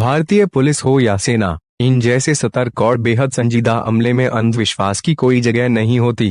भारतीय पुलिस हो या सेना, इन जैसे सतर्क और बेहद संजीदा अमले में अंधविश्वास की कोई जगह नहीं होती।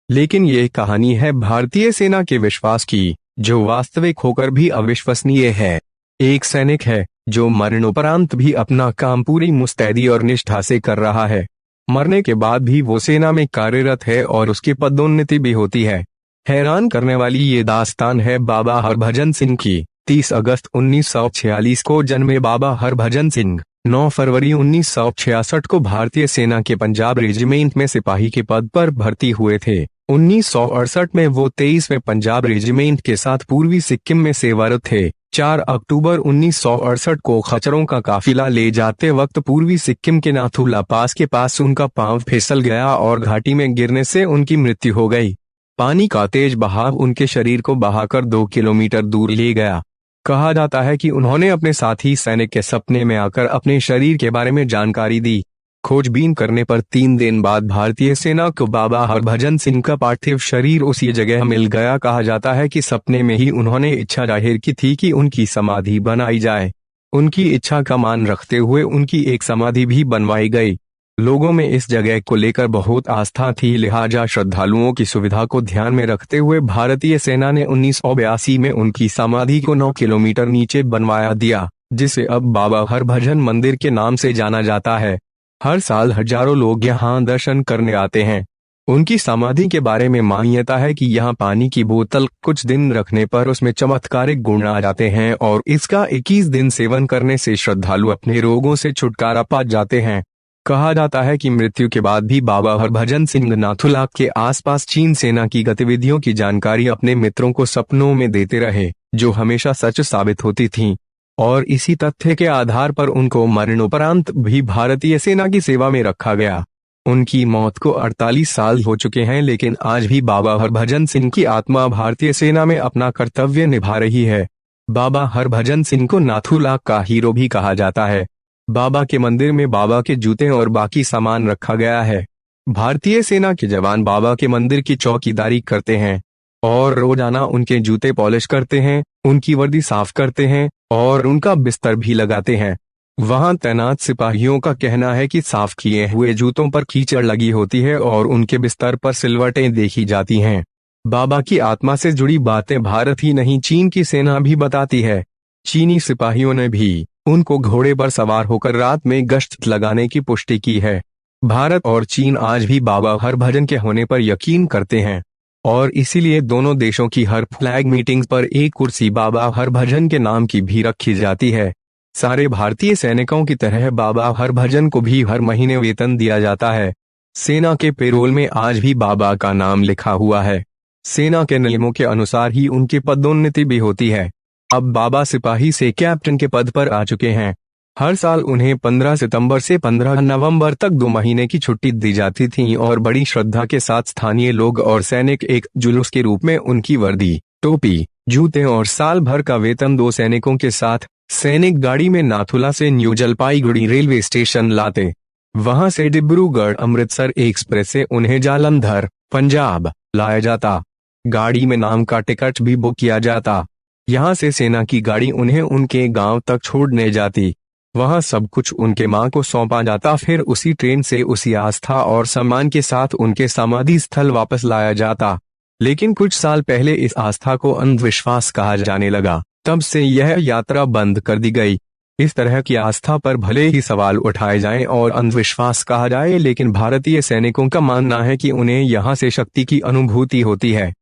लेकिन ये कहानी है भारतीय सेना के विश्वास की, जो वास्तविक होकर भी अविश्वसनीय है। एक सैनिक है जो मरणोपरांत भी अपना काम पूरी मुस्तैदी और निष्ठा से कर रहा है। मरने के बाद भी वो सेना में कार्यरत है और उसकी पदोन्नति भी होती है। हैरान करने वाली ये दास्तान है बाबा हरभजन सिंह की। 30 अगस्त 1946 को जन्मे बाबा हरभजन सिंह 9 फरवरी 1966 को भारतीय सेना के पंजाब रेजिमेंट में सिपाही के पद पर भर्ती हुए थे। 1968 में वो 23वें पंजाब रेजिमेंट के साथ पूर्वी सिक्किम में सेवारत थे। 4 अक्टूबर 1968 को खच्चरों का काफिला ले जाते वक्त पूर्वी सिक्किम के नाथुला पास के पास उनका पांव फिसल गया और घाटी में गिरने से उनकी मृत्यु हो गई। पानी का तेज बहाव उनके शरीर को बहाकर 2 किलोमीटर दूर ले गया। कहा जाता है कि उन्होंने अपने साथी सैनिक के सपने में आकर अपने शरीर के बारे में जानकारी दी। खोजबीन करने पर 3 दिन बाद भारतीय सेना को बाबा हरभजन सिंह का पार्थिव शरीर उसी जगह मिल गया। कहा जाता है कि सपने में ही उन्होंने इच्छा जाहिर की थी कि उनकी समाधि बनाई जाए। उनकी इच्छा का मान रखते हुए उनकी एक समाधि भी बनवाई गई। लोगों में इस जगह को लेकर बहुत आस्था थी, लिहाजा श्रद्धालुओं की सुविधा को ध्यान में रखते हुए भारतीय सेना ने 1982 में उनकी समाधि को 9 किलोमीटर नीचे बनवाया दिया, जिसे अब बाबा हरभजन मंदिर के नाम से जाना जाता है। हर साल हजारों लोग यहाँ दर्शन करने आते हैं। उनकी समाधि के बारे में मान्यता है कि यहाँ पानी की बोतल कुछ दिन रखने पर उसमें चमत्कारिक गुण आ जाते हैं और इसका 21 दिन सेवन करने से श्रद्धालु अपने रोगों से छुटकारा पा जाते हैं। कहा जाता है कि मृत्यु के बाद भी बाबा हरभजन सिंह नाथुला के आसपास चीन सेना की गतिविधियों की जानकारी अपने मित्रों को सपनों में देते रहे, जो हमेशा सच साबित होती थीं। और इसी तथ्य के आधार पर उनको मरणोपरांत भी भारतीय सेना की सेवा में रखा गया। उनकी मौत को 48 साल हो चुके हैं, लेकिन आज भी बाबा हरभजन सिंह की आत्मा भारतीय सेना में अपना कर्तव्य निभा रही है। बाबा हरभजन सिंह को नाथुला का हीरो भी कहा जाता है। बाबा के मंदिर में बाबा के जूते और बाकी सामान रखा गया है। भारतीय सेना के जवान बाबा के मंदिर की चौकीदारी करते हैं और रोजाना उनके जूते पॉलिश करते हैं, उनकी वर्दी साफ करते हैं और उनका बिस्तर भी लगाते हैं। वहां तैनात सिपाहियों का कहना है कि साफ किए हुए जूतों पर कीचड़ लगी होती है और उनके बिस्तर पर सिलवटें देखी जाती हैं। बाबा की आत्मा से जुड़ी बातें भारत ही नहीं, चीन की सेना भी बताती है। चीनी सिपाहियों ने भी उनको घोड़े पर सवार होकर रात में गश्त लगाने की पुष्टि की है। भारत और चीन आज भी बाबा हरभजन के होने पर यकीन करते हैं और इसीलिए दोनों देशों की हर फ्लैग मीटिंग पर एक कुर्सी बाबा हरभजन के नाम की भी रखी जाती है। सारे भारतीय सैनिकों की तरह बाबा हरभजन को भी हर महीने वेतन दिया जाता है। सेना के पेरोल में आज भी बाबा का नाम लिखा हुआ है। सेना के नियमों के अनुसार ही उनकी पदोन्नति भी होती है। अब बाबा सिपाही से कैप्टन के पद पर आ चुके हैं। हर साल उन्हें 15 सितंबर से 15 नवंबर तक 2 महीने की छुट्टी दी जाती थी और बड़ी श्रद्धा के साथ स्थानीय लोग और सैनिक एक जुलूस के रूप में उनकी वर्दी, टोपी, जूते और साल भर का वेतन 2 सैनिकों के साथ सैनिक गाड़ी में नाथुला से न्यू जलपाईगुड़ी रेलवे स्टेशन लाते। वहां से डिब्रूगढ़ अमृतसर एक्सप्रेस से उन्हें जालंधर, पंजाब लाया जाता। गाड़ी में नाम का टिकट भी बुक किया जाता। यहाँ से सेना की गाड़ी उन्हें उनके गांव तक छोड़ने जाती। वहां सब कुछ उनके मां को सौंपा जाता। फिर उसी ट्रेन से उसी आस्था और सम्मान के साथ उनके समाधि स्थल वापस लाया जाता। लेकिन कुछ साल पहले इस आस्था को अंधविश्वास कहा जाने लगा। तब से यह यात्रा बंद कर दी गई। इस तरह की आस्था पर भले ही सवाल उठाए जाएं और अंधविश्वास कहा जाए, लेकिन भारतीय सैनिकों का मानना है कि उन्हें यहाँ से शक्ति की अनुभूति होती है।